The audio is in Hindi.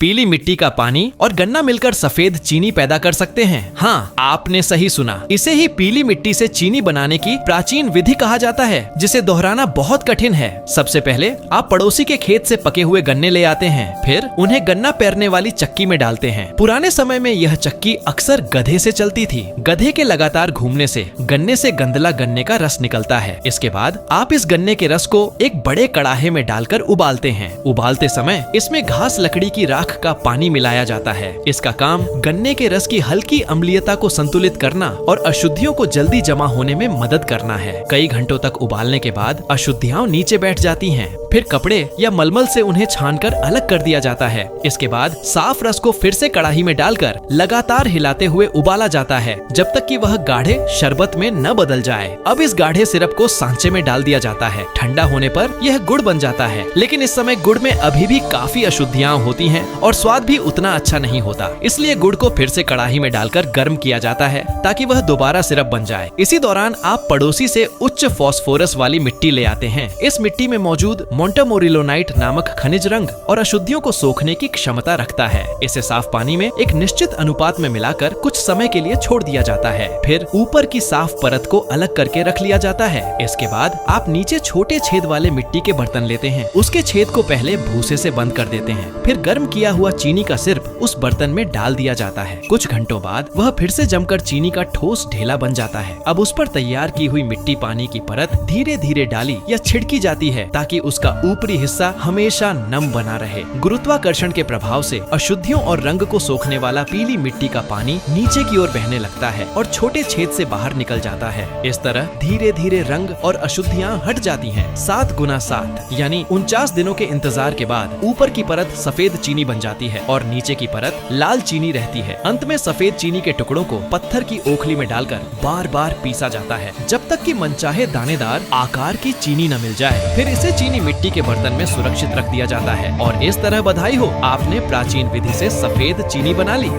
पीली मिट्टी का पानी और गन्ना मिलकर सफेद चीनी पैदा कर सकते हैं। हाँ, आपने सही सुना। इसे ही पीली मिट्टी से चीनी बनाने की प्राचीन विधि कहा जाता है, जिसे दोहराना बहुत कठिन है। सबसे पहले आप पड़ोसी के खेत से पके हुए गन्ने ले आते हैं, फिर उन्हें गन्ना पेरने वाली चक्की में डालते हैं। पुराने समय में यह चक्की अक्सर गधे से चलती थी। गधे के लगातार घूमने से गन्ने से गंदला गन्ने का रस निकलता है। इसके बाद आप इस गन्ने के रस को एक बड़े कड़ाहे में डालकर उबालते हैं। उबालते समय इसमें घास लकड़ी की राख का पानी मिलाया जाता है। इसका काम गन्ने के रस की हल्की अम्लीयता को संतुलित करना और अशुद्धियों को जल्दी जमा होने में मदद करना है। कई घंटों तक उबालने के बाद अशुद्धियां नीचे बैठ जाती हैं। फिर कपड़े या मलमल से उन्हें छानकर अलग कर दिया जाता है। इसके बाद साफ रस को फिर से कड़ाही में डालकर लगातार हिलाते हुए उबाला जाता है, जब तक कि वह गाढ़े शरबत में न बदल जाए। अब इस गाढ़े सिरप को सांचे में डाल दिया जाता है। ठंडा होने पर यह गुड़ बन जाता है, लेकिन इस समय गुड़ में अभी भी काफी अशुद्धियां होती हैं और स्वाद भी उतना अच्छा नहीं होता। इसलिए गुड़ को फिर से कड़ाही में डालकर गर्म किया जाता है, ताकि वह दोबारा सिरप बन जाए। इसी दौरान आप पड़ोसी से उच्च फास्फोरस वाली मिट्टी ले आते हैं। इस मिट्टी में मौजूद मोंटामोरिलोनाइट नामक खनिज रंग और अशुद्धियों को सोखने की क्षमता रखता है। इसे साफ पानी में एक निश्चित अनुपात में मिलाकर कुछ समय के लिए छोड़ दिया जाता है। फिर ऊपर की साफ परत को अलग करके रख लिया जाता है। इसके बाद आप नीचे छोटे छेद वाले मिट्टी के बर्तन लेते हैं। उसके छेद को पहले भूसे से बंद कर देते हैं। फिर गर्म किया हुआ चीनी का सिरप उस बर्तन में डाल दिया जाता है। कुछ घंटों बाद वह फिर से जमकर चीनी का ठोस ढेला बन जाता है। अब उस पर तैयार की हुई मिट्टी पानी की परत धीरे धीरे डाली या छिड़की जाती है, ताकि उसका ऊपरी हिस्सा हमेशा नम बना रहे। गुरुत्वाकर्षण के प्रभाव से अशुद्धियों और रंग को सोखने वाला पीली मिट्टी का पानी नीचे की ओर बहने लगता है और छोटे छेद से बाहर निकल जाता है। इस तरह धीरे धीरे रंग और अशुद्धियां हट जाती हैं। 7 गुना 7 यानी 49 दिनों के इंतजार के बाद ऊपर की परत सफेद चीनी बन जाती है और नीचे की परत लाल चीनी रहती है। अंत में सफेद चीनी के टुकड़ों को पत्थर की ओखली में डालकर बार बार पीसा जाता है, जब तक कि मनचाहे दानेदार आकार की चीनी न मिल जाए। फिर इसे चीनी मिट्टी के बर्तन में सुरक्षित रख दिया जाता है और इस तरह बधाई हो, आपने प्राचीन विधि से सफेद चीनी बना ली।